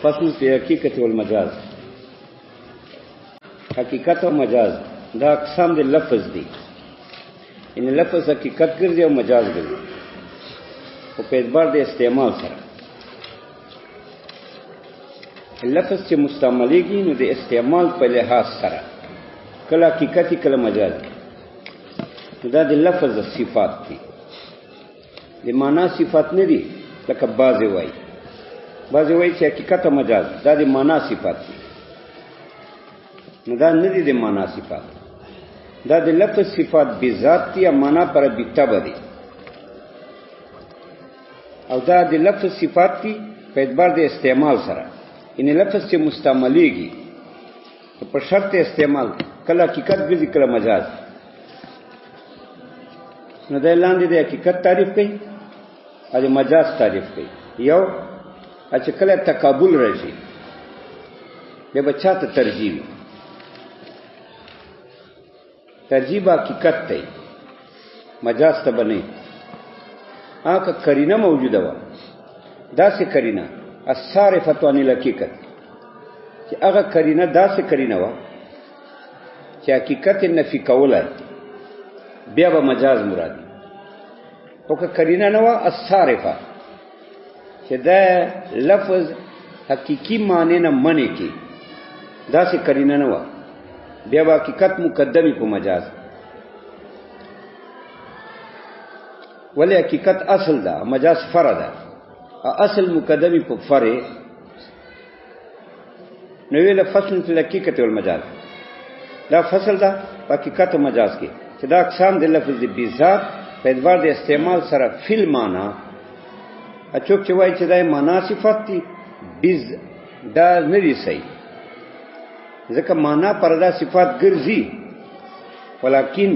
فصل فی حقیقت والمجاز. حقیقت و مجاز دا اقسام د لفظ دی. ان لفظ حقیقت ګرځي او مجاز ګرځي او په اعتبار د استعمال سره. لفظ چې مستعملېږي نو د استعمال په لحاظ سره کله حقیقت کله مجاز. دا د لفظ صفات دي، د معنا صفات نه دي. لکه بعضې وایي چې حقیقت او مجاز دا د معنا صفات دي، نو دا نه دي د معنا صفات. دا د لفظ صفات بذات دي یا معنا پر بتبه دي، او دا د لفظ صفات دي په اعتبار د استعمال سره. ان لفظ چې مستعملېږي په شرط استعمال کله حقیقت ګرځي کله مجاز. نو دا لاندې د حقیقت تعریف کوي او د مجاز تعریف کوي. یو چې کله تقابل راشي بیا به چاته ترجیح وي. ترجیح به حقیقت دی، مجاز ته به نه. هغه قرینه موجوده وه، داسې قرینه الصارفة عن الحقیقت، چې هغه قرینه داسې قرینه وه چې حقیقت نفي کوله، بیا به مجاز مراد. او که قرینه نه وه الصارفه چې دا لفظ حقیقي معنی نه منې کی، داسې قرینه نه وه، بیا به حقیقت مقدمي په مجاز. ولی حقیقت اصل ده، مجاز فرع ده. اصل مقدمي په فرع. نو ویل فصل فی الحقیقت والمجاز، دا فصل ده په حقیقت او مجاز کې چې دا اقسام د لفظ د بذات په اعتبار د استعمال سره فی المعنی. اچوک چې وایي چې دا معنا صفات دي بز دا نه دي صحیح، ځکه معنا پر دا صفات ګرځي ولیکن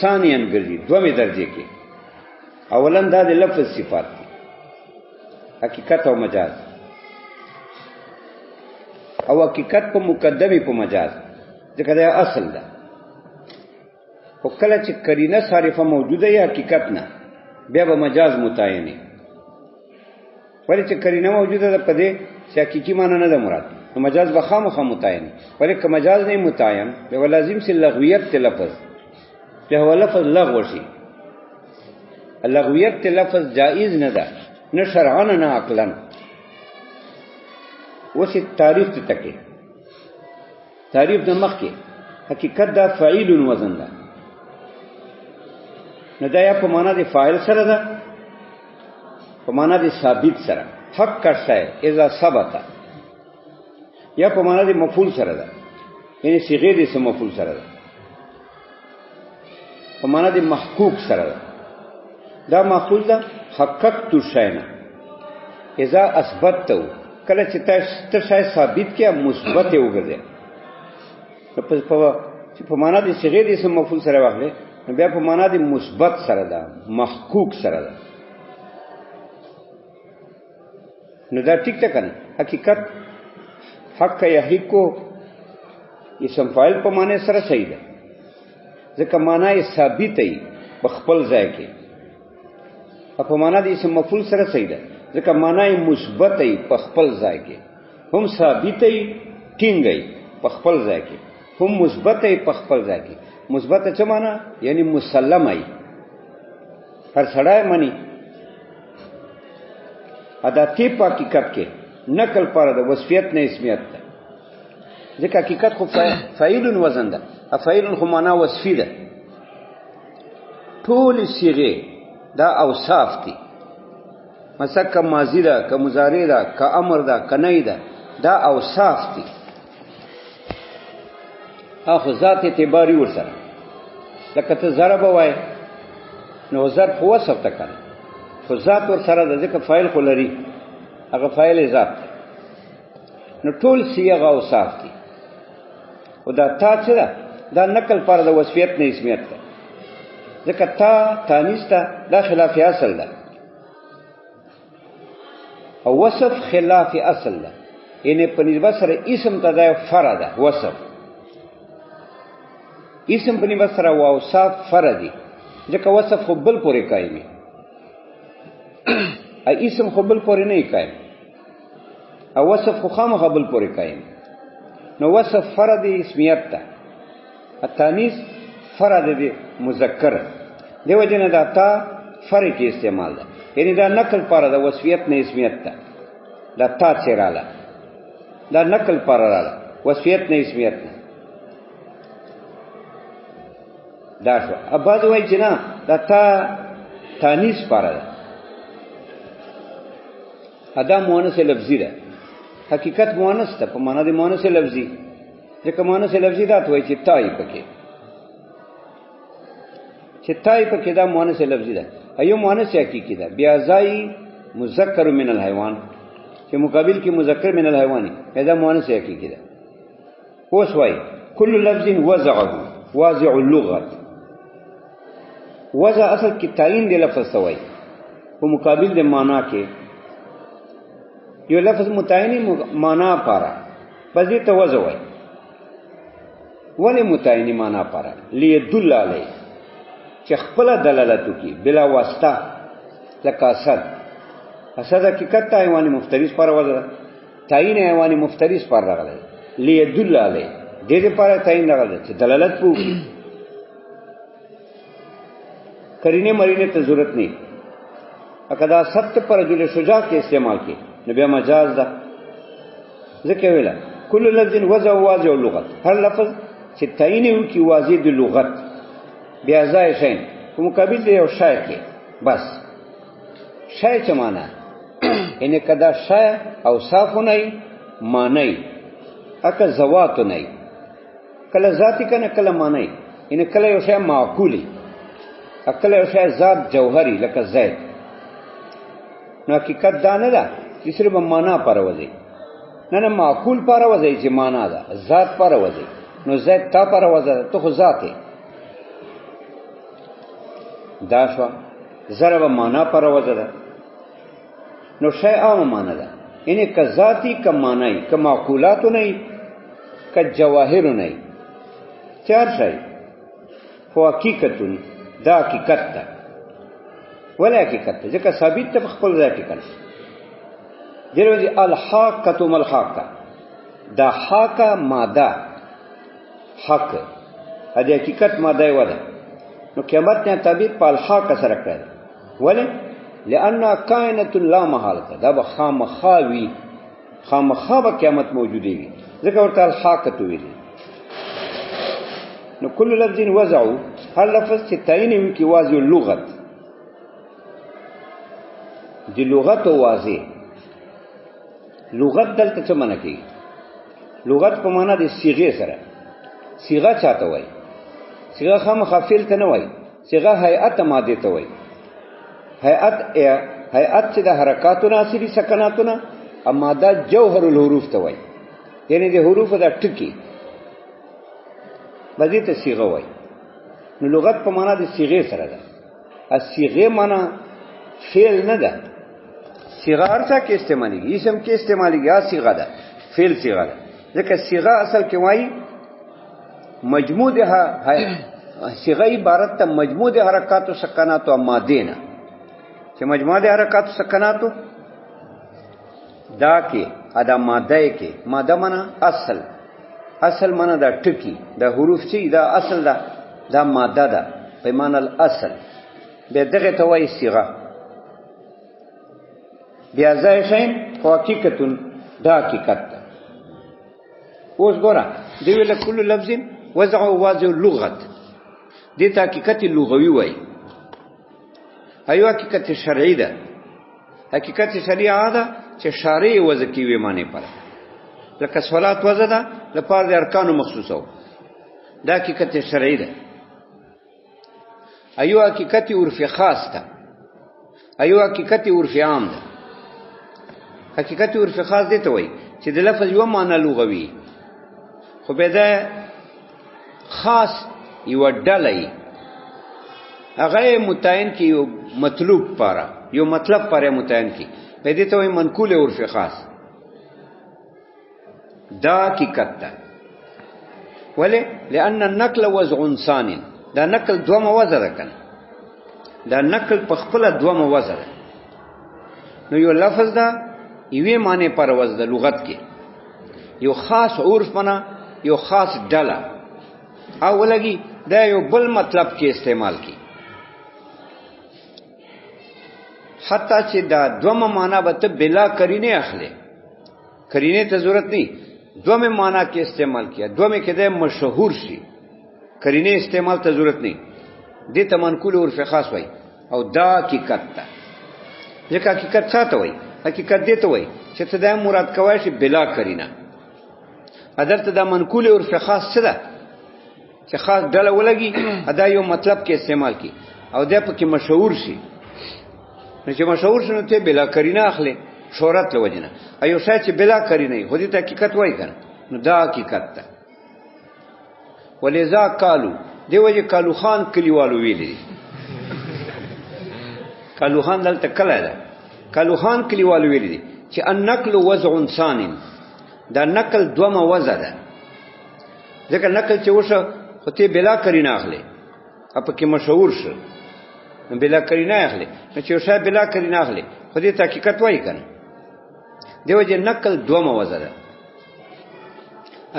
ثانیا ګرځي دومې درجه کې. اولا دا د لفظ صفات دي حقیقت او مجاز، او حقیقت په مقدمي په مجاز ځکه دا اصل ده. خو کله چې قرینه صارفه موجوده یا حقیقت نه، بیا به مجاز متعیني. ولی چې قرینه موجوده ده په دې چې حقیقي معنی نه ده مراد، نو مجاز به خامخا متعیني. ولی که مجاز نه متعین به لازم سي لغویت ته لفظ به هو لفظ لغو شي. لغویت ته لفظ جائز نه ده، نه شرعا نه عقلا. وسی تعریف ته تکي تعریف د مخ کې حقیقت دا فاعل وزن ده، نو دا یا په معنا د فاعل سره ده، په معنا د ثابت سره. حق کرتا ہے اذا ثبت، یا په معنا د مفعول سره ده، یعنی صيغه د اسم مفعول سره ده. په معنا د محقوق سره ده. دا مفعول ده حققت شینا اذا اثبتته، کله چې تاسو شای ثابت کیا مثبت وګرځي. په معنا د صيغه د اسم مفعول سره واخلې، نو بیا په معنا د مثبت سره ده، محقوق سره ده. نو دا ټیک ته کنه. حقیقت حق یحقو اسم فاعل په معنی سره صحیح ده، ځکه معنا یې ثابت ای په خپل ځای کې. په معنا د اسم مفعول سره صحیح ده، ځکه معنا یې مثبت ای په خپل ځای کې. هم ثابت ای ټینګ ای په خپل ځای کې، هم مثبت ای په خپل ځای کې. مثبت څه معنا؟ یعنی مسلم ای، هر سړی مني. ادا تی په حقیقت کې نقل پر د وصفیت نه اسمیت ده، ځکه حقیقت خو فاعل وزن ده، فاعل خو معنا وصفی ده. ټول صيغه دا اوصاف دي، مثلا که ماضی ده، که مضارع ده، که امر ده، که نهی ده، دا اوصاف دي. اخو ذات اعتباری ورسره. لکه ته ضرب وای نو ضرب خو وصف ته کنه، خو ذات ورسره ده، ځکه فاعل خو لري، هغه فاعل ذات ده. نو ټول صيغه اوصاف دي. او دا تا څه ده؟ دا نقل پر د وصفیت نه اسمیت ده، ځکه تا تانیث ته دا خلاف اصل ده، او وصف خلاف اصل ده. یعنی په نسبت سره اسم ته دا فرع ده، وصف اسم په نسبت سره او اوصاف فرع دي، ځکه وصف خو بل پورې قایمي، اسم خو بل پورې نه قایم. او وصف خو خامخا بل پورې قایم. نو وصف فرد اسمیت ته، التانیث فرد دی مذکر، دیو جن دا تا فرق کې استعمال ده، یعنی دا نقل پاره د وصفیت نه اسمیت ته، دا تا چیراله دا نقل پاره راله وصفیت نه اسمیت نه. دا شو اباد وای چې نه دا تا تانیث پاره ده، ادا مؤنث لفظی ده، حقیقت مؤنث ته په معنا د مؤنث لفظی، ځکه مؤنث لفظی دا توای چې تای پکې، چې تای پکې دا مؤنث لفظی ده، ایو مؤنث حقیقی ده. بیا ځای مذکر من الحیوان چې مقابل کې مذکر من الحیوانی دا مؤنث حقیقی ده. اوس وای کل لفظ وضعه واضع اللغه، وضع اصل کې تعین دی لفظ سوای په مقابل د معنا کې یو لفظ متعینی معنا پارا بځې ته وضع وای. ولی متعینی معنا پارا لیدل علی چې خپل دلالت کوي بلا واسطه، لکه اسد، اسد حقیقت ته حیوان مفترس پر وضع تعین حیوان مفترس پر راغلی، لیدل علی دې لپاره تعین راغلی چې دلالت کوي. کرینه مرینه ته ضرورت نه، اکدا ست پر رجل شجاع کې استعمال کې نو بیا مجاز ده. ځکه ویلا کل لفظ وضع واضع اللغت، هر لفظ چې تعین یو کی واضح د لغت بیا ځای شین په مقابل دی یو شای کې بس. شای څه معنا؟ ان کدا شای او صاف نه معنی اکه زوات نه کله ذاتی کنه کله معنی، ان کله یو شای معقولی اکله یو شای ذات جوهری لکه زید. نو حقیقت دا نه ده چې صرف معنا پر وځي، نه معقول پر وځي چې معنا ده، ذات پر وځي. نو زید تا پر وځي ته خو ذات دا شو، ضرب معنا پر وځي ده. نو شی عام معنا ده، یعنی که ذاتی که معنی که معقولات نه که جواهر نه، چار شی خو حقیقتون دا حقیقت ده. ولا حقیقت ده ځکه ثابت ته خپل ځای کې کړي. دروځي الحاقه ملحاقه، دا حاقه ماده حق د حقیقت ماده وده. نو قیامت نه تعبیر په الحاقه سره کړي، ولی لأن کائنۃ لا محاله، دا به خامخاوي خامخا به قیامت موجودي وي، ځکه ورته الحاقه ویلي. نو کل لفظ وضعه هر لفظ چې تعین وي کی واضح اللغت، دی لغت واضح. لغت دلته څه معنی کوي؟ لغت په معنا د صيغه سره. صيغه چاته وای؟ صيغه خامخا فعل ته نه وای، صيغه هيئت ماده ته وای. هيئت چې د حرکاتونو اصلي سکناتونه، اما دا جوهر الحروف ته وای، یعنی د حروف د ټکی بځې ته صيغه وای. نو لغت په معنا د صيغه سره ده. الصيغه معنا فعل نه ده، صيغه ارڅه کې استعمالي، اسم کې استعمالي، یا صيغه ده فعل صيغه ده. ځکه صيغه اصل کې وای مجموع ده، صيغه عبارت ته مجموع د حرکات او سکنات او ماده نه، چې مجموع د حرکات او سکنات دا کې ادا ماده کې، ماده معنا اصل، اصل معنا دا ټکی، دا حروف چې دا اصل ده، دا ماده ده په معنا الاصل. به دغه ته وایي صيغه. بیا ځای شین حقیقتون دا حقیقت ده. اوس ګوره دی ویل کل لفظ وضع واضح اللغت، دې ته حقیقت لغوي وایي. ایو حقیقت شرعی ده. حقیقت شرعی ده چې شارع وضع کیوي معنی پر، لکه صلات وضع ده لپاره د ارکانو مخصوصو، دا حقیقت شرعی ده. ایو حقیقت عرف خاص ده، ایو حقیقت عرف عام ده. حقیقت عرف خاص دی ته وایي چې د لفظ یو معنی لغوي، خو به ده خاص یو ډلې هغه متعین کی یو مطلوب پاره، یو مطلب پاره متعین کی، به دې ته وایي منقول عرف خاص. دا حقیقت ده. ولی لأن النقل وضع انسان، دا نقل دوه وضع ده کنه، دا نقل په خپل دوه وضع ده. نو یو لفظ ده یوې معنی پر وز د لغت کې یو خاص عرف منا یو خاص ډله او ولګي دا یو بل مطلب کې استعمال کی حتی چې دا دومره معنا به ته بلا کرینه اخلي کرینه ته ضرورت نه دومره معنا کې استعمال کیا دومره کې د مشهور شي کرینه استعمال ته ضرورت نه دې ته منقول عرف خاص وای او دا حقیقت ده ځکه حقیقت څه ته وای حقیقت دې ته وای چې ته دا مراد کوي چې بلا کرینه ادرته دا منقول عرف خاص څه ده چې خاص ډله ولګي ادا یو مطلب کې استعمال کی او دا پکې مشهور شي نو چې مشهور شنو ته بلا کرینه اخلي شهرت لوجنه ایو شای چې بلا کرینه خو دې ته حقیقت وای کنه نو دا حقیقت ده ولذا قالو دی وجه کالو خان کلیوالو ویلي کالو خان دلته کله ده کالو خان کلیوالو ویلي چې النقل وضع انسان دا نقل دومره وضع ده ځکه نقل چې وشه خو ته بلا کرینه اخلي اپ کې مشهور شو بلا کرینه اخلي نو چې وشه بلا کرینه اخلي خو دې حقیقت وای کنه دی وجه نقل دومره وضع ده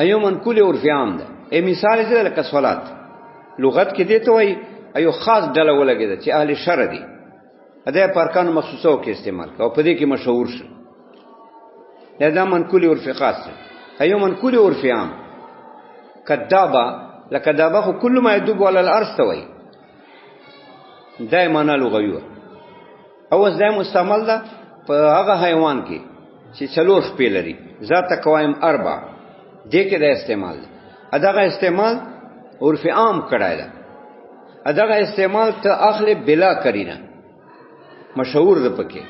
ایو منقول عرف عام ده ای مثال دې لکه صلات لغت کې دې ته وای ایو خاص ډله ولګیده چې اهل شرع دي ادا پر کانو مخصوصو کې استعمال او په دې کې مشهور شو دا منقول عرف خاص ایو منقول عرف عام کذابه لکذابه خو کله ما يدوب على الارض توي دایمانه لغوي او ځای مستعمل ده په هغه حیوان کې چې څلور شپې لري ذات قوایم اربع دې کې د استعمال اداغه استعمال عرف عام کړای ده اداغه استعمال ته اخله بلا کرینه مشهور ده پکې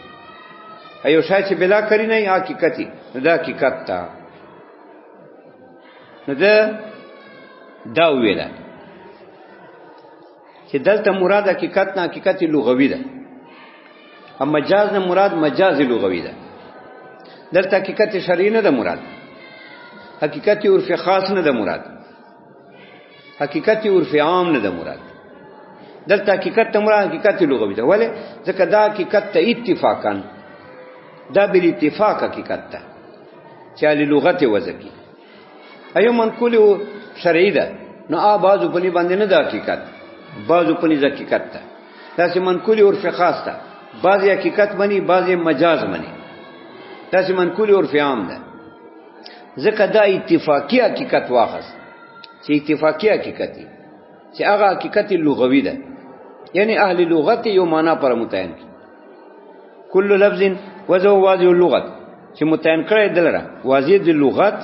ایو شای چې بلا کرینه یا حقیقتي دا حقیقت تا نو دا ویلا چې دلته مراد حقیقت نه حقیقتي لغوي ده اما مجاز نه مراد مجاز لغوي ده دلته حقیقت شرعي نه ده مراد حقیقتي عرف خاص نه ده مراد حقیقتي عرف عام نه ده مراد دلته حقیقت ته مراد حقیقتي لغوي ده ولې ځکه دا حقیقت ته اتفاقا دا بل اتفاق حقیقت ده چې له لغت وځي ایو منقول شرعي ده نو بعضو په باندې نه ده حقیقت بعضو په حقیقت ده دا چې منقول عرف خاص ده بعضی حقیقت منی بعضی مجاز منی دا چې منقول عرف عام ده ځکه دا اتفاقی حقیقت واخص چې اتفاقی حقیقت دي چې هغه حقیقت لغوي ده یعنی اهل لغت یو معنا پر متعین کی کل لفظ وذو واضح اللغت چې متعین کړی دلره واضح د لغت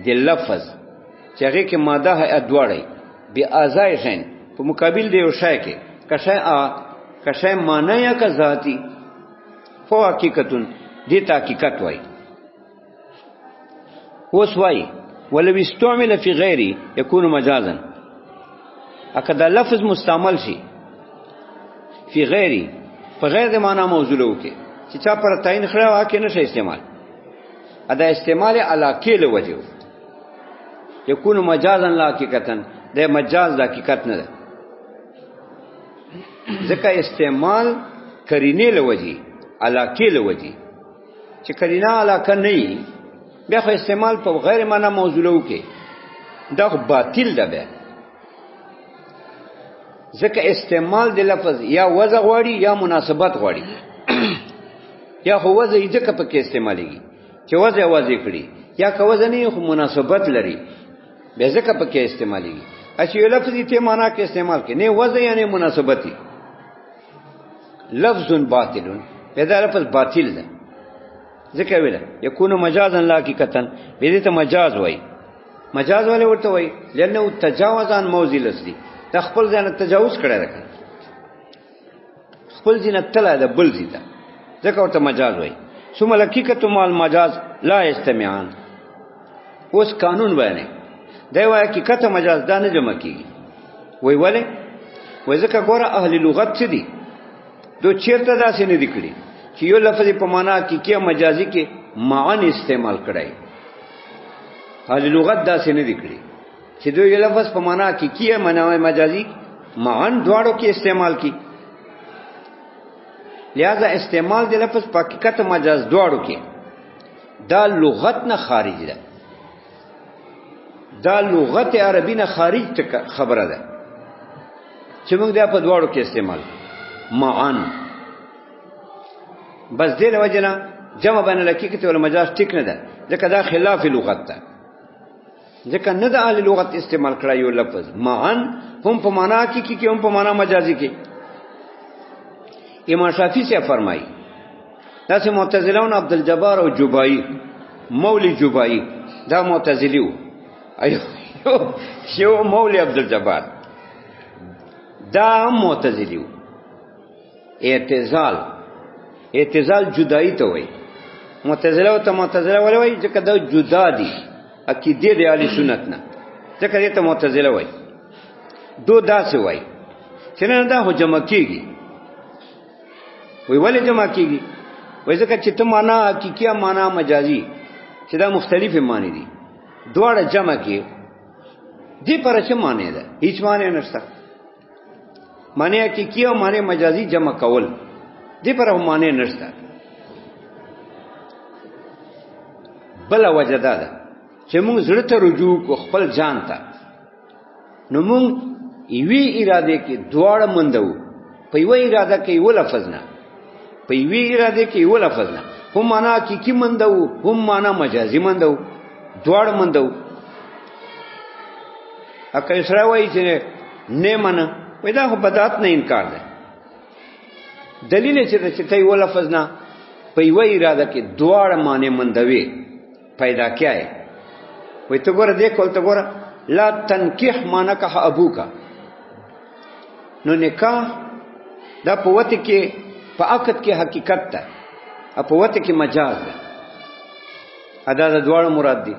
د لفظ چې هغه کې ماده ہے ادوړی بی اعضاء شین په مقابل دی یو شای کې کشای معنی یا کا ذاتی فو حقیقتون دې حقیقت وای اوس وای ولو استعمل فی غیری یکون مجازا اکدا لفظ مستعمل شي فی غیری په غیر د معنا موضوع کې چې چا پر تعین خړا واکه نشه استعمال ادا استعمال علاقه له وجه یکون مجازا لا حقیقتا د مجاز د حقیقت نه ده ځکه استعمال کرینه له وجه علاقه له وجه چې کرینه علاقه نه وي بیا خو استعمال په غیر معنا موضوع کې دا باطل ده به ځکه استعمال د لفظ یا وضع غواړي یا مناسبت غواړي یا خو وضع یې ځکه پکې استعمالېږي چې وضع واضح کړي یا که وضع نه خو مناسبت لري به ځکه پکې استعمالېږي اچھا یو لفظ ته معنا کې استعمال کې نه وضع یعنی مناسبتي لفظ باطل دا لفظ باطل ده ځکه ویل یکون مجازا لا حقیقتا به دې ته مجاز وای مجاز والے ورته وای لنه تجاوز عن موضوع الاصلي خپل ځان تجاوز کړی راکړه خپل ځین تل ده بل زیته ځکه ورته مجاز وای ثم حقیقت مال مجاز لا استمعان اوس قانون بیانې دی وای حقیقت مجاز دا نه جمع کیږي وای ولې وای ځکه ګوره اهل لغت څه دي دو چیرته داسې نه دي کړی چې یو لفظ په معنا کې کې مجازي کې معانی استعمال کړای اهل لغت داسې نه دي کړی چې دوی یو لفظ په معنا کې کیه معنا مجازي معان دواړو کې استعمال کی لہذا استعمال دی لفظ په حقیقت مجاز دواړو کې دا لغت نه خارج ده، دا لغت عربی نه خارج خبره ده چې موږ دا په دواړو کې استعمال معن. بس دې له وجه نه جمع بین الحقیقت والمجاز ټیک نه ده، ځکه دا خلاف لغت ده، ځکه نه د اهل لغت استعمال کړی یو لفظ معن هم په معنا حقیقي کې هم په معنا مجازي کې. امام شافعي سے فرمایي داسې معتزلون عبدالجبار او جبایی مولی جبایی دا معتزلی وو، یو مولی عبدالجبار دا معتزلی وو. اعتزال جدائی ته وایي، معتزله او ته معتزله ولې وایي ځکه دا جدا دي عقیده د اهل سنت نه، ځکه دې ته معتزله وایي. دو داسې وایي چې نه دا هو جمع کیږي. وی ولې جمع کیږي؟ وای ځکه چې ته معنا حقیقي معنا مجازي چې دا مختلفه معنی دي، دواړه جمع کې دې پر څه معنی ده؟ هیڅ معنی نشته. معنی حقیقي او معنی مجازي جمع کول دې پر معنی نشته. بل وجه دا ده چې موږ زړه ته رجوع کو خپل ځان ته، نو موږ یوې اراده کې دواړه مندو، په یوه اراده کې یو لفظ نه، په یوې اراده کې یو لفظ نه، هم معنا حقیقي مندو هم معنا مجازي مندو، دواړه مندو. اکه سره وایي چې نه منه، وای دا خو بدعت نه انکار ده. دلیل چې ته یو لفظ نه په یوه اراده کې دواړه معنی مندوي پیدا کیای. وای ته ګوره دې کول ته ګوره لا تنکح ما نکح ابوکا، نو نکاح دا په وته کې په عقد کې حقیقت ده، په وته کې مجاز ده. ادا د دواړو مراد دي،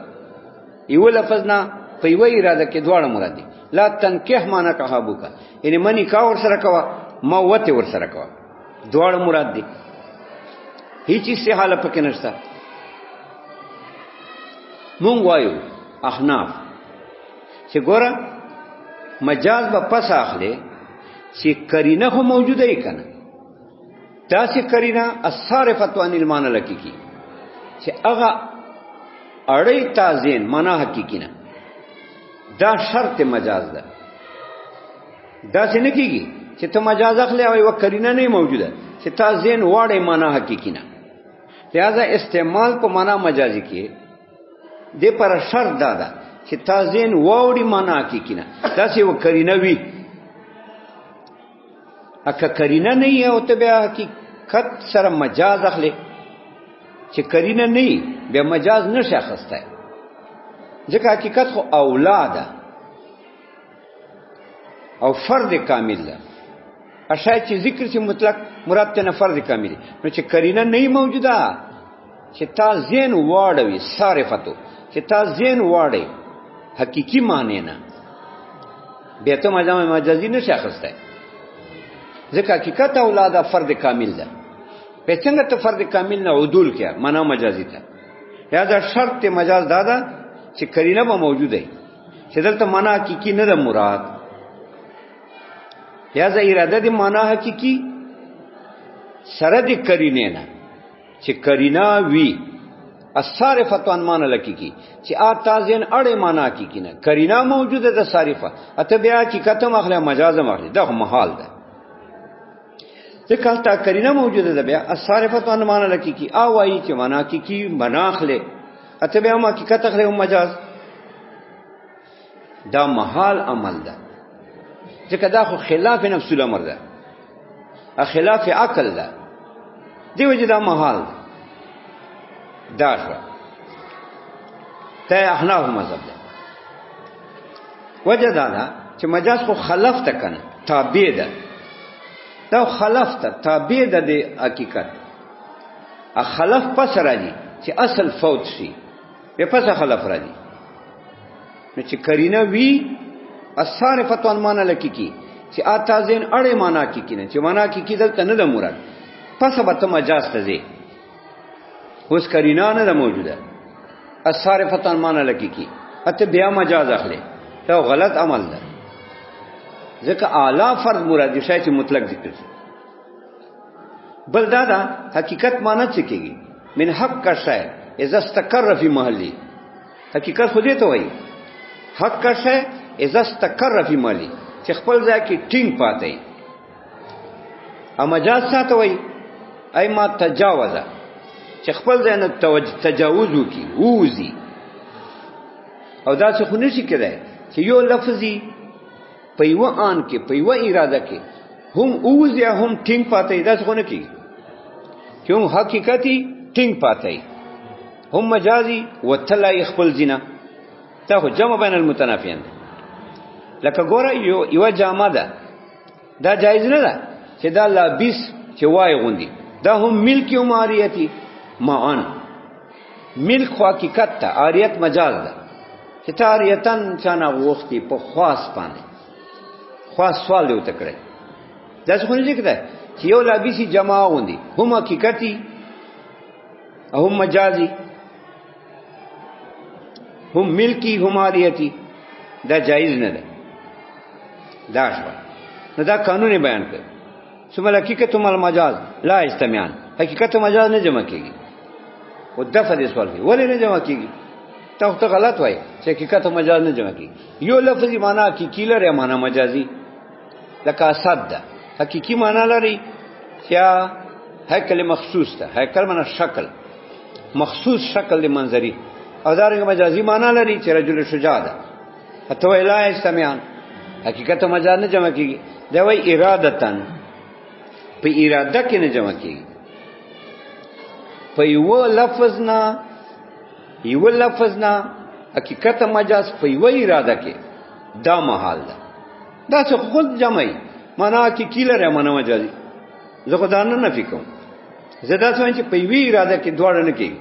یو لفظ نه په یو اراده کې دواړه مراد دي. لا تنکح ما نکح ابوکا یعنی منی کا ور سره کوا ما وته ور سره کوا، دواړه مراد دي، هیڅ استحاله پکې نشته. مونږ وایو احناف چې ګوره مجاز به پس اخلي چې کرینه خو موجوده ای کنه، داسې کرینه الصارفه عن المعنى الحقیقي چې هغه اړې تازین معنا حقیقي نه، دا شرط مجاز ده. داسې نه کیږي چې ته مجاز اخلي او یو کرینه نه موجوده چې تازین واړې معنا حقیقي نه. لہذا استعمال په معنا مجازي کې دې پر شرط دادا چې تازین واوړي معنا حقیقي نه، داسې و کرینه وی. اکه کرینه نه یې او ته بیا حقیقت سره مجاز اخلي، چې کرینه نه بیا مجاز نشه اخسته، ځکه حقیقت خو اولاده او فرد کامل ده. اشای چې ذکر چې مطلق مراد ته فرد کامل، نو چې کرینه نه موجوده چې تا زین واړوي صارفتو، چې تا زین واړي حقیقي معنی نه، بیا ته مجازي نشه اخسته، ځکه حقیقت اولاده فرد کامل ده. په څنګه ته فرد کامل نه عدول کیا معنا مجازي ته. لہذا شرط مجاز دادا چې کرینه به موجوده وي، چې دلته معنا حقیقي نه ده مراد. لہذا اراده دی معنا حقیقي سره دی کرینه نه، چې کرینه وی الصارفه عن معنى الحقیقي چې اتازین اړه معنا حقیقي نه، کرینه موجوده ده صارفه، اته بیا حقیقت مخله مجاز مخله، دا محال ده. ځکه تا کرینه موجوده ده بیا الصارفه عن معنى الحقیقي او وایي چې معنا حقیقي بناخله، اته بیا حقیقت اخله مجاز، دا محال عمل ده. ځکه دا خو خلاف نفس الامر ده، خلاف عقل ده، دی وجه دا محال ده. دا شو ته احناف مذهب ده. وجه دا ده چې مجاز خو خلاف ته کنه تابع ده، دا خلاف ته تابع ده د حقیقت. خلاف پس راځي چې اصل فوت شي، به پس خلاف راځي. نو چې کرینه وی الصارفه عن معنى الحقیقي چې اتازین اړه معنا حقیقي نه، چې معنا حقیقي دلته نه ده مراد، پس به ته مجاز ته ځي. اوس کرینه نه ده موجوده الصارفه عن معنى الحقیقي، اته بیا مجاز اخلي، دا غلط عمل ده. ځکه اعلی فرض مراد شي چې مطلق ذکر شي. بل دا حقیقت معنی څه کېږي من حق کا شی اذا استقر فی محلی حقیقت خو دې ته وایي حق کا شی اذا استقر فی محلی چې خپل ځای کې ټینګ پاتې ا مجاز ساته وایي ای ما تجاوزه چې خپل ځای نه تجاوز وکي ووزي او دا څه خو نشي کېدای چې یو لفظي په یو آن کې په یو اراده کې هم ووزي هم ټینګ پاتې دا څه خو نه کېږي چې هم حقیقتي ټینګ پاتې هم مجازي وتلای خپل زینا دا خو جمع بین المتنافیان لکه ګوره یو جامه ده دا جایز نه ده چې دا لابس چې وای غوندي دا هم ملک او ماریتی معان ملک خو حقیقت ته عاریت مجاز ده چې تاریتن چانه وختي په خاص باندې خاص سوال یو تکړه دا څه نه ذکر چې یو لابسی جما غوندي هم حقیقتي هم مجازي هم ملکی هم عاریتی دا جایز نه ده دا شو نو دا قانون بیان کړ ثم حقیقت مل مجاز لا استمیان حقیقت مجاز نه جمع کیږي او دفع دې سوال کی ولې نه جمع کیږي ته غلط وای چې حقیقت مجاز نه جمع کیږي یو لفظي معنی کی کیلر معنی مجازي لکه اسد ده حقيقي معنی لري چې هیکل مخصوص ده هیکل معنی شکل مخصوص شکل دی منظری او دارنګ مجازي معنی لري چې رجل شجاع ده اته ویلا استمیان حقیقت مجاز نه جمع کیږي دا وای ارادتن په اراده کې نه جمع کیږي په یو لفظ نه حقیقت مجاز په یو اراده کې دا محال ده دا څه خود جمعي معنا کې کیلره معنا مجازي زه خدای نه نفي کوم زدا څه چې په یو اراده کې دوړ نه کیږي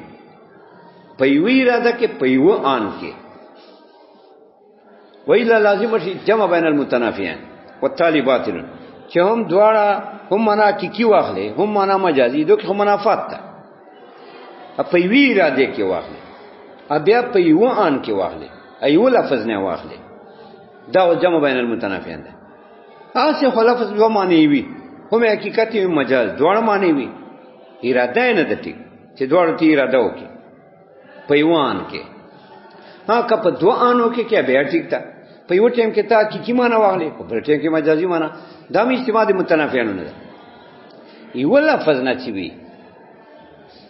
په یو اراده کې په یو آن کې ویلا لازم شي جمع بین المتنافیان والتالي باطل چې هم دواړه هم معنا کې کی واخلې هم معنا مجازي دوی هم منافات ده په یو اراده کې واخلې بیا په یو آن کې واخلې ایو لفظ نه واخلې دا جمع بین المتنافیان ده اسه خو لفظ یو معنی وي هم حقیقت یو مجاز دوړ معنی وي اراده نه ده ټیک چې دوړ تی اراده وکي په یو آن کې که په دو آنو کې کې بیا ټیک ده په یو ټیم کې تا کی معنی واخلې په بل ټیم کې مجازي معنی دا می استعمال متنافیان نه ده یو لفظ نه چی وي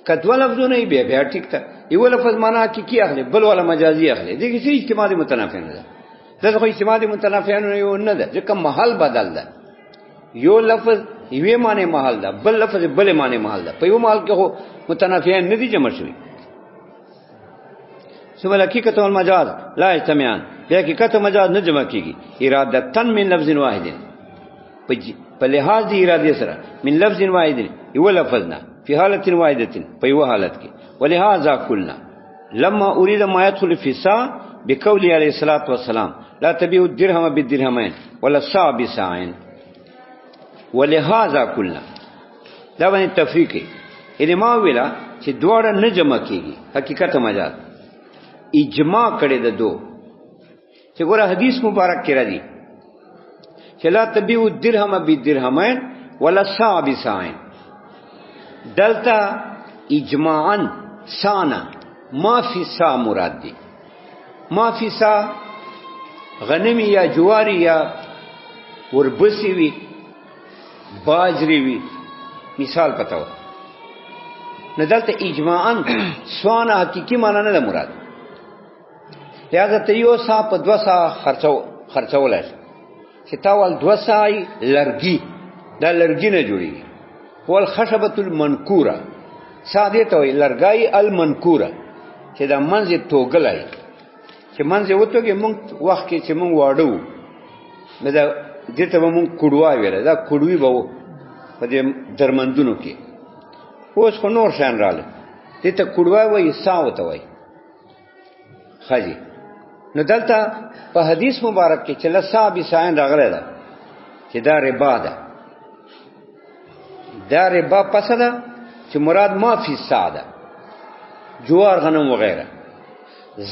کدو لفظونه بیا ټیک ده یو لفظ معنی کی اخلي بل ولا مجازي اخلي دغه شی استعمال متنافیان نه ده دا خو استعمال متنافیان نه ده ځکه محل بدل ده یو لفظ یو معنی محل ده بل لفظ بل معنی محل ده په یو محل کې خو متنافیان نه دي جمع شوي سبل حقیقت والمجاز لا استمیان بیا حقیقت مجاز نه جمع کیږي ارادتن من لفظ واحد په لحاظ دی اراده سره من لفظ واحد یو لفظ نه فی حالت واحده په یو حالت کې ولهذا قلنا لما اريد ما يدخل في سا بقول عليه الصلاه والسلام لا تبيع الدرهم بالدرهمين ولا الساع بساعين ولهذا قلنا دا باندې تفریق یې ما ویلا چې دوړه نه جمع کیږي حقیقت مجاز اجماع کړي د دو چې ګوره حدیث مبارک کې راځي چې لا تبيع الدرهم بالدرهمين ولا الساع بساعين دلتا اجماعا سانا ما فی سا مراد دی ما فی سا غنمی یا جواری یا وربسی وی باجری وی مثال پتاو ندلتا اجماعا سوانا حقیقی مانا نه مراد لہذا تیو سا پا دو سا خرچو لش چې تاوال دو سای لرگی دا لرگی نه جوړي والخشبة المنکوره ساده ته لرګای المنکوره چې دا منځ توګلای چې منځ وتوګي مونږ وخت کې چې مونږ واړو دا دته مونږ کډوا ویل دا کډوي به په دې درمندونو کې اوس خو نور شان رااله دته کډوا وای ساوته وای خاجي نو دلته په حدیث مبارک کې چې لصحابي ساين راغله ده چې دا ربا ده دا ربا پسده چې مراد ما فی ساده جوار غنم وغیرہ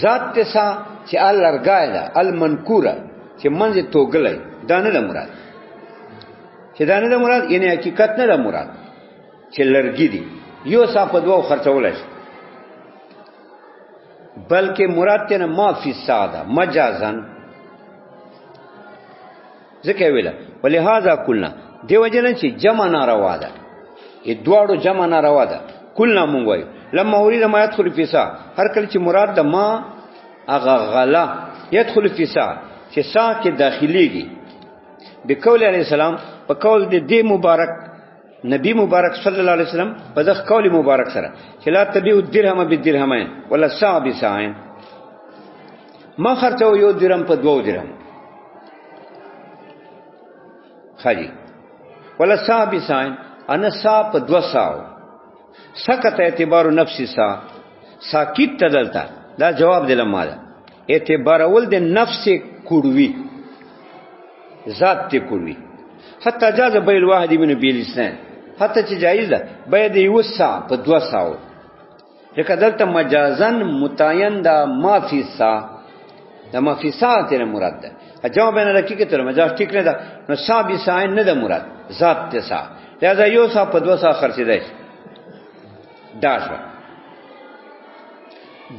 ذات تسا چې الرګای ده المنکوره چې منځ توګلای دا نه مراد چې دا نه مراد یعنی حقیقت نه مراد چې لرګي دي یو سا په دوه خرڅولای شي، بلکې مراد ته نه ما فی الساده مجازن ځکه ویله ولهذا قلنا دیو جن چې جمع ناروا ده، دواړو جمع ناروا ده. قلنا مونږ وایو لما اريد ما يدخل في سا، هر کله چې مراد د ما اغه غلا يدخل في سا چې سا کې داخليږي بقول علیہ السلام په قول د مبارک نبی مبارک صلی الله علیه وسلم په دغه قول مبارک سره چې لا تبيع الدرهم بالدرهمين ولا الساعه بساعين، ما خرڅو یو درهم په دوه درهم خاجي ولا الساعه بساعين، انا سا په دوه ساو سکت اعتبار نفسی سا ساکت تدلتا دا جواب دلم مالا اعتبار اول د نفس کوڑوی ذات تی کوڑوی حتی جاز بی الواحدی منو بیل اسنین حتی چی جائز ده باید یو سا په دو ساو لکه دلتا مجازن متعین دا ما فی سا دا ما فی سا تینا مراد ده جواب بین رکی که تر مجاز ٹھیک نه ده نو سا بی ساین نه ده مراد ذات تی سا لہذا یو سا په دو سا خرچی ده دا شو.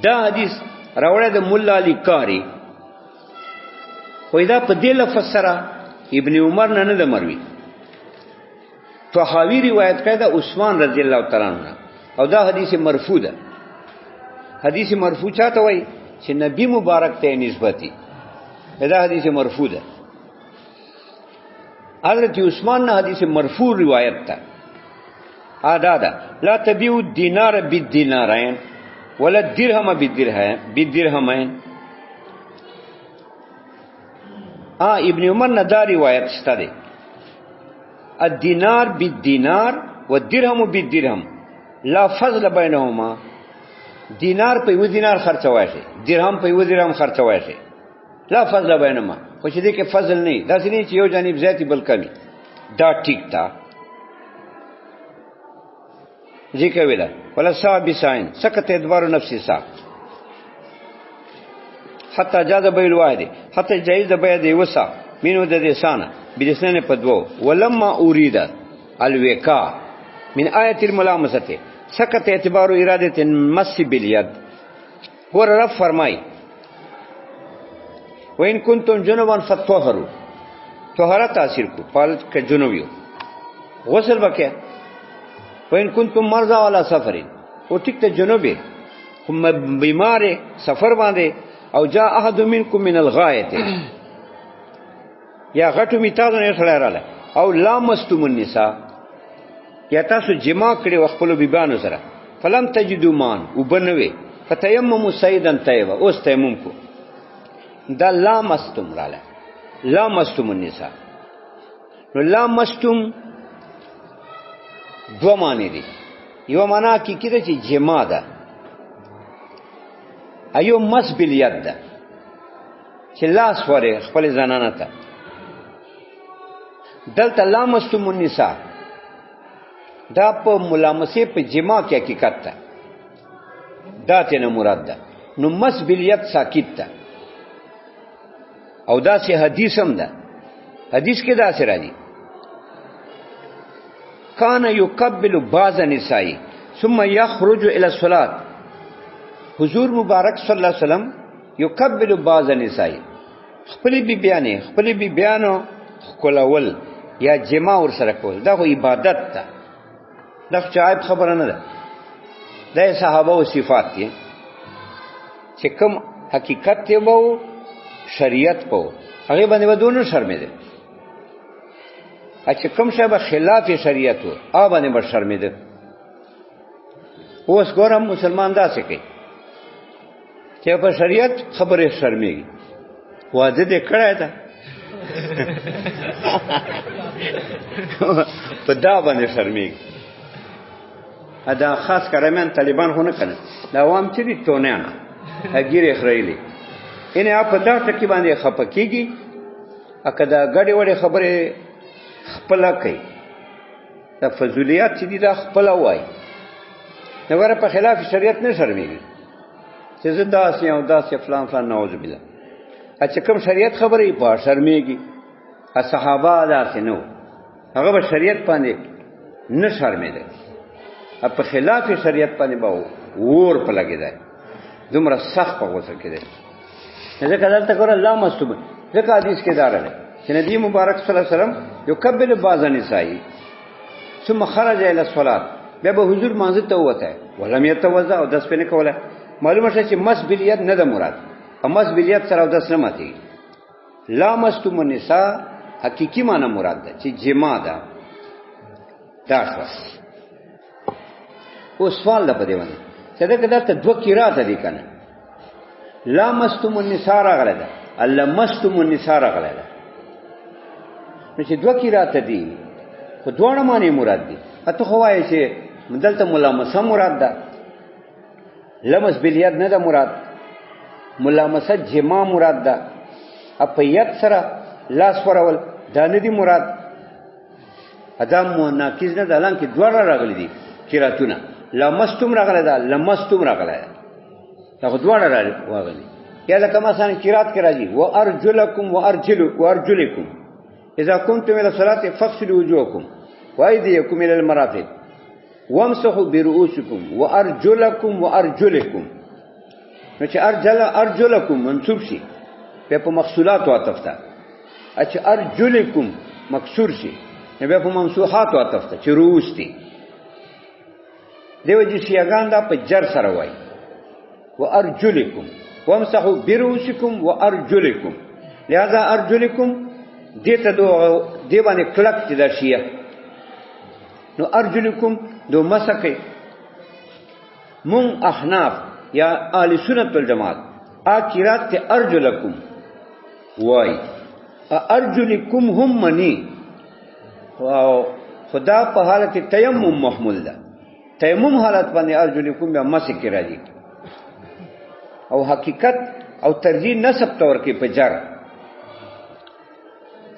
دا حدیث راوړه د مولا علی کاری وای دا په دې لفظ سره ابن عمر نه د مروي طحاوی روایت کړه د عثمان رضی الله تعالی عنہ او دا حدیث مرفوع ده. حدیث مرفوع چاته وای چې نبی مبارک ته نسبتی دا حدیث مرفوع ده. حضرت عثمان نه حدیث مرفوع روایت ده آدادا لا تبيع الدينار بالدينارين ولا الدرهم بالدرهمين. ابن عمر نے دا روایت شته ده الدينار بالدينار والدرهم بالدرهم لا فضل بينهما، دینار په یو دینار خرڅوای شي، درهم په یو درهم خرڅوای شي، لا فضل بينهما. خو چې دې کې فضل نه دا ځنی چې یو جانب زیاتی بل کمی دا ټیک تا ذکر ویلا ولا صاحب ساين سکت ادوار نفسی سا حتی جاز بی الواحد حتی جایز بید وسا منو د دسانه بدسنه پدوو ولما اريد الوقاء من آیه الملامسه سکت اعتبار اراده مس باليد. ور رب فرمای وان کنتم جنبا فطهروا طهارت حاصل کو پال ک جنوبیو غسل وکیا وین کنتم مرضى ولا سفر او ټیک ته جنوبي هم بیمار سفر باندې او جاء احد منكم من الغایه یا غټو میتاز نه سره او لامستم النساء یا تاسو جما کړي وخپلو بیبانو سره فلم تجدوا مان وبنوي فتيمموا سيدا طيبا اوس تیمم کو دا لامستم رااله لامستم النساء نو لامستم دو معنی دی. یو معنا کی کده چې جما ده ایو مس بالید ده چې لاس وره خپل زنانه ته دلته لامستم النساء دا په ملامسه په جما کې حقیقت ده دا ته نه مراد ده. نو مس بالید ساکت ده او دا سه حدیث هم ده. حدیث کې دا سره راځي کان یقبل بعض النساء ثم يخرج الى الصلاه. حضور مبارک صلی الله علیه وسلم یقبل بعض النساء خپل بی بیانې خپل بی بیانو کولول یا جما ور سره کول دا خو عبادت ده، دا چایب خبره نه ده. د صحابه او صفات دي چې کوم حقیقت ته وو شریعت په هغه باندې ودونو شرمېده، اچھا کوم شی به خلاف شریعت وو هغه باندې به شرمېده. اوس ګورم مسلمان دا څه کوي چې په شریعت خبره شرمېږي واده دې کړای ده په دا باندې شرمېږي. دا خاص کرامن طالبان هونه کنه دا عوام چې دي تونیان هغیره خړېلي انه په دا ټکی باندې خپکیږي اکه دا غړې وړې خبره خپل کوي دا فضولیات چې دي دا خپل وای نو ور په خلاف شریعت نه شرمېږي چې زدا سي او دا سي فلان فلان نعوذ بالله. اچھا کوم شریعت خبره په شرمېږي صحابه دا سينو هغه به شریعت باندې نه شرمېده په خلاف شریعت باندې به اور په لګېدای دومره سخت په غوسه کېدی ځکه دلته ګوره لا مستوب ځکه حدیث کې دا راغلی چې نبی مبارک صلی الله علیه وسلم یقبل بعض النساء ثم خرج الى الصلاه بیا به حضور مانځه ته وته ولم يتوضا او داس پنه کوله معلومه شي چې مس بلیت نه ده مراد مس بلیت سره داس نه ماتي لا مستوم النساء حقيقي معنی مراد ده چې جما ده دا څه او سوال ده په دې باندې چې دا کدا ته دوه قرات دي کنه لا مستوم النساء راغله ده الله مستوم النساء راغله ده نو چې دوه قرات دي خو دوه معنی مراد دي اته خو وایي چې دلته ملامسه مراد ده لمس بلیت نه ده مراد ملامسه جما مراد ده اپ یت سره لاس ورول دا نه دي مراد ادم مناقض نه ده لان کې دوه راغلي دي قراتونه لمستم راغله ده لمستم راغله ده دا دوه راغلي یا لکه مثلا قرات کې راځي وارجلکم وارجلکم اذا كنتم الى الصلاه فاغسلوا وجوهكم وايديكم الى المرافق وامسحوا برؤوسكم وارجلكم نو چې ارجلکم منصوب شي په مقصولات عطف ته چې ارجلکم مکسور شي به په ممسوحات عطف ته چې رؤوس دي دیو چې سیاګان دا په جر سره وای وارجلکم وامسحوا برؤوسكم وارجلكم لہذا ارجلکم دته دی باندې کلک چې دا شیه نو ارجلکم دو مسکه مون احناف یا اهل سنت والجماعت اخرات ته ارجلکم وای ارجلکم هم منی خدا په حالت تیمم محمول ده تیمم حالت باندې ارجلکم بیا مسکه راځي او حقیقت او ترجیح نسب تور کې په جر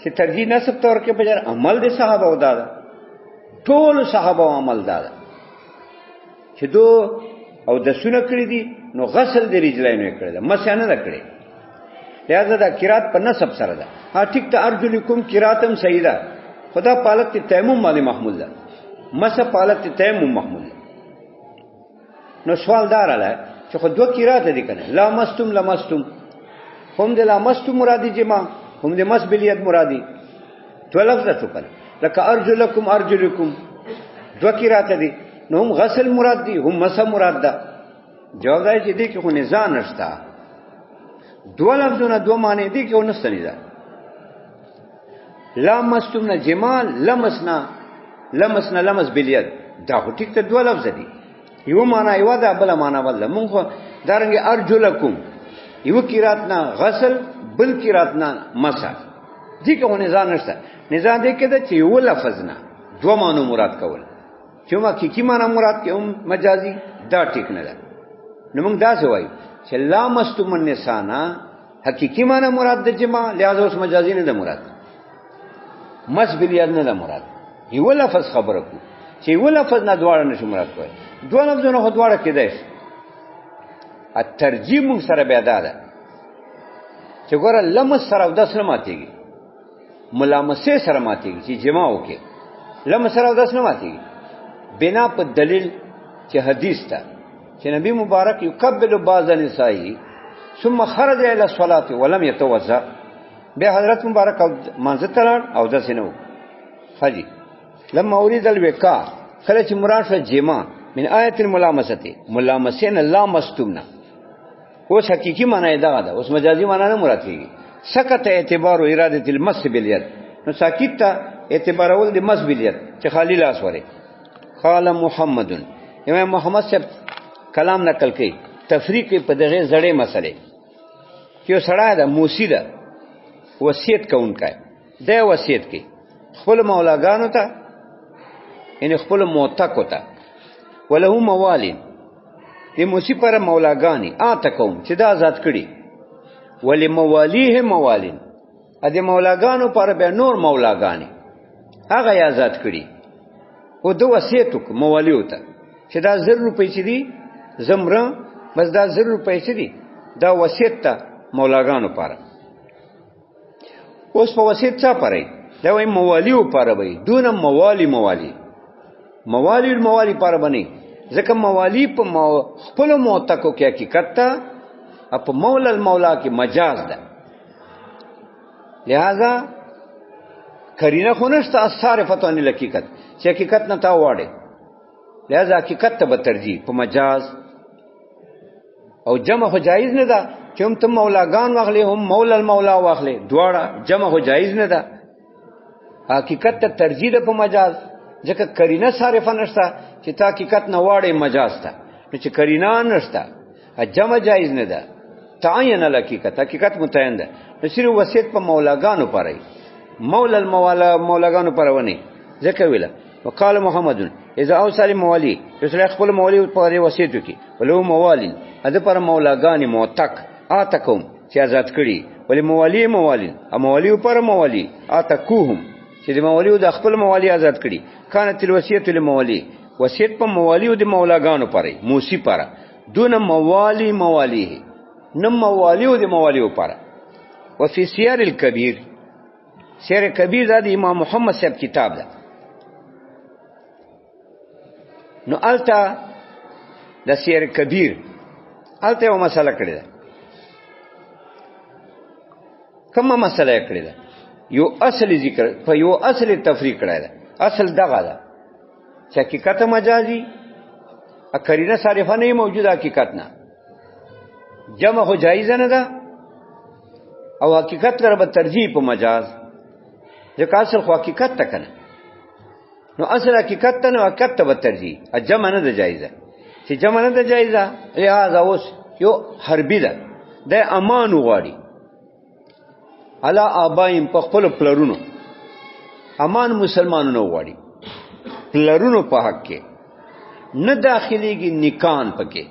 چې ترجیح نسب تور کې په جر عمل د صحابه او دادا ټول صحابه عمل دادا چې دو او د سونه کړی دي نو غسل د رجلینو کړی ده مسح نه کړی لہذا دا قرات په نسب سره ده ها ټیک ته ارجلکم قراتم صحیح ده خدا پالت تیمم باندې محمول ده مسح پالت تیمم محمول ده نو سوال دار علی چې خو دوه قرات دي کنه لا مستم هم د لا مستم مرادی جما هم د مس بلیت مرادی تو لفظ څه کړه لکه ارجلکم دوه قرات دي نو هم غسل مراد دي هم مسح مراد ده جواب دی چې دې کې خو نزان نشته دوه لفظونه دوه معنی دي کې ونسته نه ده لا مستم نه جمال لمسنا لمس بلیت دا خو ټیک ته دوه لفظ دي یو معنی یو ده بل معنی بل مونږ دارنګ ارجلکم یو قرات نه غسل بل قرات نه مسح دي کې نزان نشته نزان دې کې د چې یو لفظ نه دوه معنی مراد کول چې ما کی معنی مراد کې هم مجازي دا ټیک نه ده نو موږ دا څه وایو چې لا مستم النساء حقيقي معنی مراد د جما لہذا اوس مجازي نه ده مراد مس بلیاد نه ده مراد یو لفظ خبره کو چې یو لفظ نه دواړه نشو مراد کوي دوه لفظونه خو دواړه کېدای شي ا ترجیح موږ سره بیا ده چې ګوره لمس سره د سره ماتيږي ملامسه سره ماتيږي چې جما وکي لمس سره د سره ماتيږي بنا په دلیل چې حدیث ته چې نبی مبارک یقبل بعض النساء ثم خرج الى الصلاه ولم يتوضا به حضرت مبارک منځ ته او داسې نو فجی لما اريد الوقاء کله چې مراد شو جما من آیت الملامسه ملامسین لا مستمنا اوس حقيقي معنی دا ده اوس مجازي معنی نه مراد کیږي سکت اعتبار او اراده المس باليد نو ساکت ته اعتبار اول د مس باليد چې خالی لاس وره قال محمد امام محمد صاحب کلام نقل کړي تفریق په دغه زړې مسلې چې سړی دا موسی ده وصیت کوونکی دا وصیت کوي خپل مولاګانو ته ان خپل موتق وته وله موالین دې موسی پر مولاګانی آته کوم چې دا آزاد کړي ولی موالیه موالین ا دې مولاګانو پر به نور مولاګانی هغه آزاد کړي او دو وصیت وک موالیو ته چې دا 1000 روپۍ چې دي زمره بس دا 1000 روپۍ چې دي دا وصیت ته مولاګانو پاره اوس په وصیت څه پاره دا وای موالیو پاره وای دون موالی موالی الموالی پر بنی ځکه موالی په خپل موتکو کې حقیقت ته په مولا المولا کې مجاز ده لہذا کرینه خو نشته الصارفه عن الحقیقت چې حقیقت نه تا واړي لہذا حقیقت ته به ترجیح په مجاز او جمع خو جایز نه ده چې هم ته مولاګان واخلې هم مولا المولا واخلې دواړه جمع خو جایز نه ده حقیقت ته ترجیح ده په مجاز ځکه کرینه صارفه نشته چې تا حقیقت نه واړې مجاز ته نو چې کرینه نشته جمع جایز نه ده تعین الحقیقت حقیقت متعین ده نو صرف وصیت په مولاګانو پرای مولا الموالا مولاګانو پرونی ځکه ویله وقال محمد اذا اوصل موالي یسل خپل موالي په وصیت وکي ولو موالین اده پر مولاګانی موتک اتکم چې آزاد کړي ولې موالین ا موالي پر موالي اتکوهم چې د موالي د خپل موالي آزاد کړي کانت الوصیت للموالي وصیت په موالي او د مولاګانو پرای موسی پر دون موالي نم موالي او د موالي پر وفي سير الكبير سیر کبیر دا امام محمد صاحب کتاب ده نو التا د سیر کبیر التا یو مسله کړی ده کومه مسله کړی ده یو اصل ذکر په یو اصل تفریق کړی ده اصل دغه ده چې حقیقت مجازي اکرینه صارفه نه موجوده حقیقت نه جمع خو جایز نه ده او حقیقت لپاره به ترجیح په مجاز ځکه اصل خو حقیقت ته کنه نو اصل حقیقت ته نو حقیقت ته به ترجیح جمع نه ده جایزه چې جمع نه ده جایزه لہذا اوس یو حربي ده د امان وغواړي علا آبایم په خپل پلرونو امان مسلمانانو وغواړي پلرونو په حق کې نه داخليږي نکان پکې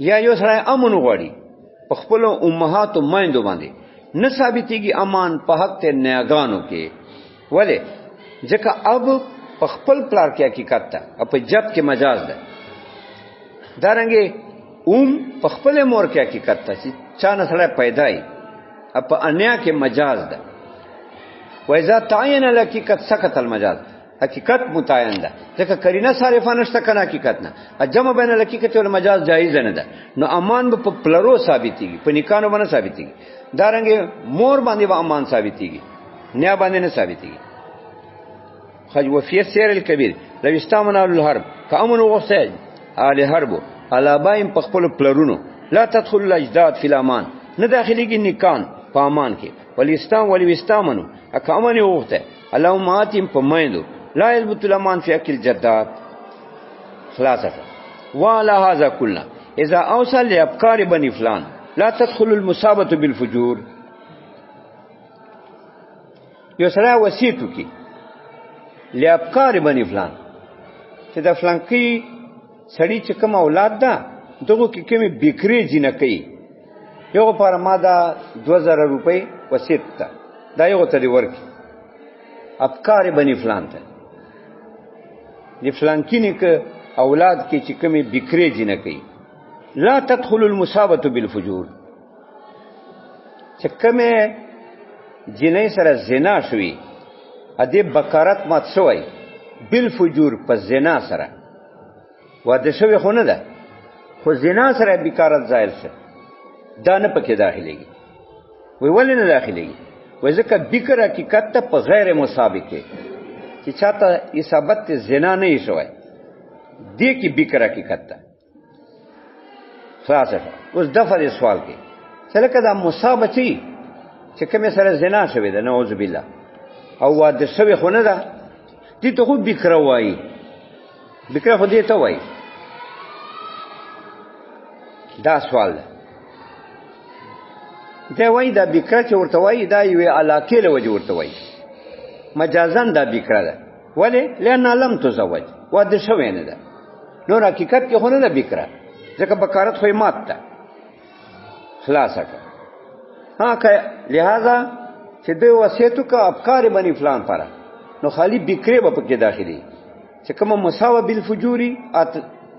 یا یو سره امن وغواړي په خپل امهات او مایندو باندې نه ثابتېږي امان په حق ته نیاګانو کې ولې ځکه اب په خپل پلار کې حقیقت ده او په جب کې مجاز ده دارنګه په خپل مور کې حقیقت ده چې چا نه سره پیدای په انیا کې مجاز ده وإذا تعین الحقیقت سقط المجاز حقیقت متعین ده ځکه کرینه صارفه نشته کنه حقیقت نه جمع بین الحقیقت او المجاز جایز نه ده نو امان په پلرو ثابتېږي په نکانو باندې ثابتېږي دارنګه مور باندې به امان ثابتېږي نیا باندې نه ثابتېږي خج وفي السير الكبير لو استامنا الحرب كامن وغسل على حرب على بایم په خپل پلرونو لا تدخل الاجداد في الامان نه داخليږي نکان په امان کې ولستان ولوستامنو اکامن وغته اللهم اتم په مایندو لا يثبت الامان في اكل جدات خلاصه وعلى هذا كلنا اذا اوصل لافكار بني فلان لا تدخل المصابه بالفجور یو سره وصیتو کی لافکار بنی فلان چې د فلان کی سړی چې کوم اولاد ده دغه کې کومه بکری جنہ کوي یو پر ما دا 2000 روپۍ وصیت ده دا یو ته دی ورکی افکار بنی فلان ته دی فلان کینه ک اولاد کې چې کومه بکری جنہ کوي لا تدخل المصابه بالفجور چې کومه جنې سره زنا شوي ادي بکارت مات شوی بالفجور په زنا سره واده شوی خو نه ده خو زنا سره بکارت ظاهر شه دا نه پکې داخليږي وی ولې نه داخليږي وای ځکه بکر حقیقت ته په غیر مسابقه چې چاته اصابت زنا نه شوی دې کې بکر حقیقت ته خلاصه اوس دغه سوال کې څلکه دا مصابتي چې کومه سره زنا شوی ده نعوذ بالله او واده شوی خو نه ده دې ته خو بکر وایي بکر خو دې ته وایي دا سوال ده دا وایي دا بکر چې ورته وایي دا یو علاقه له وجه ورته وایي مجازن دا بکر ده ولی لأن لم تزوج واده شوی نه ده نو حقیقت کې خو نه ده بکر ځکه بکارت خو مات ده خلاصه ها که لہذا چې دوی وصیتو کا افکار بنی فلان پاره نو خالی بکری به پکې داخلي چې کوم مساوه بالفجوری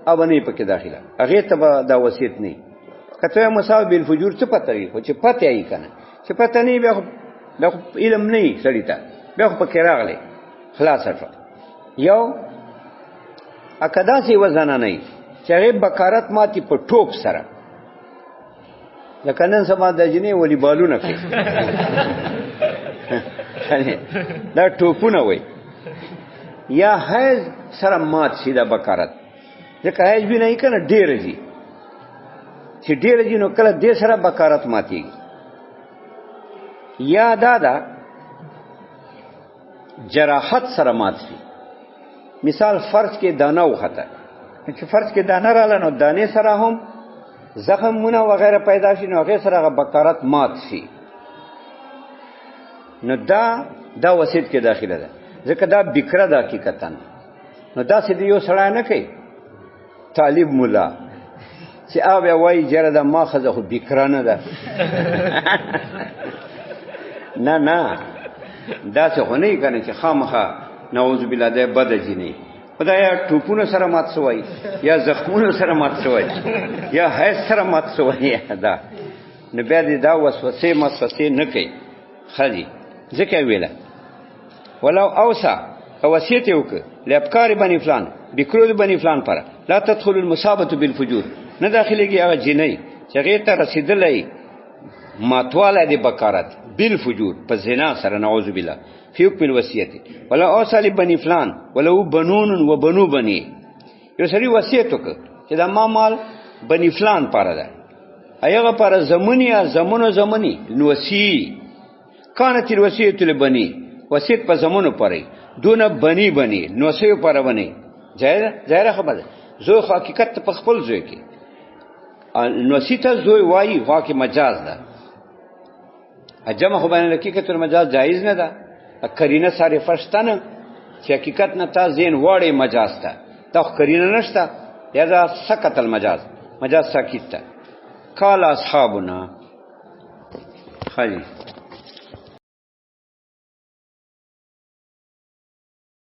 او نه پکې داخله هغه ته دا وصیت نه کته مساوه بالفجور څه پته وي خو چې پته یې کنه چې پته نه بیا علم نه سړی ته بیا پکې راغلی خلاصه شو یو اکدا سی وزنه نه چې هغه بکارت ماتي په ټوپ سره لکه نن سبا د جنې ولی بالونه کوي دا ټوپونه وای یا حیض سره مات شي دا بکارت ځکه حیض به نه کنه ډیر دي چې ډیر دي نو کله دې سره بکارت ماتيږي یا دا جراحت سره مات شي مثال فرض کې دانه وخته چې فرض کې دانه رااله نو دانه سره هم زخمونه وغیرہ پیدا شي نو هغه سره بکارت مات شي نو دا وسیط کې داخله ده ځکه دا بکره ده حقیقتا نو دا سې یو سړی نه کوي طالب مولا چې اوبه وای جره د ماخذه خو بکره نه ده نه دا څه خو نه کنه چې خامخه نعوذ بالله ده بد جنې خدایا ټوپونه سره مات شوی یا زخمونه سره مات شوی یا هیڅ سره مات شوی دا نو بیا دې دا وسوسه نه کوي خالي ځکه ویله ولو اوسع وصیت وک لافکار بنی فلان بکرو بنی فلان پر لا تدخل المصابه بالفجور نه داخليږي هغه جنې چې هغه ته رسیدلې ماتواله دي بکارت بالفجور په زنا سره نعوذ بالله فی حکم الوصیت ولا اوصل بنی فلان ولو بنون و بنو بنی یو سری وصیت وک چې دا ما مال بنی فلان پر ده هغه پر زمونی زمونی نوسی كانت الوصیت لبنی وصیت په زمونو پرې دون بنی نوسی پر بنی ظاهر خبره زو حقیقت په خپل ځای کې نوسی ته زوی وایي واکه مجاز ده اجمع خو باندې حقیقت المجاز جایز نه ده قرینه ساره فرشتنه چې حقیقت نه تا زین وړي مجاز ته تا قرینه نشته یا سکت المجاز مجاز ساکت ته قال اصحابنا خالي